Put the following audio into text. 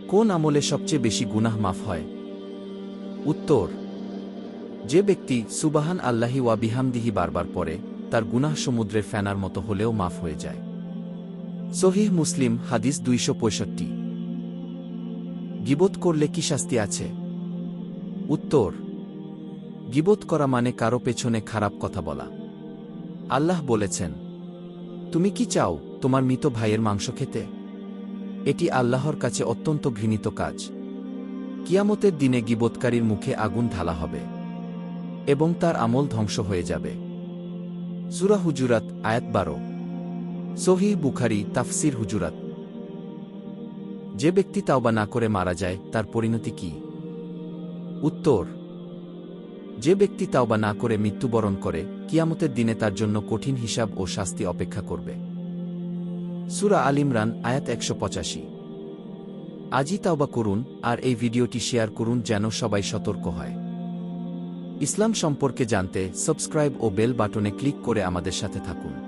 কোন আমলে সবচেয়ে বেশি গুনাহ মাফ হয়? উত্তর, যে ব্যক্তি সুবাহান আল্লাহি ওয়া বিহামদিহি বারবার পড়ে, তার গুনাহ সমুদ্রের ফেনার মতো হলেও মাফ হয়ে যায়। সহিহ মুসলিম হাদিস 265। গীবত করলে কি শাস্তি আছে? উত্তর, গীবত করা মানে কারো পেছনে খারাপ কথা বলা। আল্লাহ বলেছেন, তুমি কি চাও তোমার মৃত ভাইয়ের মাংস খেতে? এটি আল্লাহর কাছে অত্যন্ত ঘৃণিত কাজ। কিয়ামতের দিনে গীবতকারীর মুখে আগুন ঢালা হবে এবং তার আমল ধ্বংস হয়ে যাবে। সূরা হুজুরাত আয়াত 12। সহিহ বুখারী তাফসির হুজুরাত। যে ব্যক্তি তাওবা না করে মারা যায়, তার পরিণতি কি? উত্তর, যে ব্যক্তি তাওবা না করে মৃত্যুবরণ করে, কিয়ামতের দিনে তার জন্য কঠিন হিসাব ও শাস্তি অপেক্ষা করবে। সূরা আল ইমরান আয়াত 185। আজই তাওবা করুন আর এই ভিডিওটি শেয়ার করুন যেন সবাই সতর্ক হয়। ইসলাম সম্পর্কে জানতে সাবস্ক্রাইব ও বেল বাটনে ক্লিক করে আমাদের সাথে থাকুন।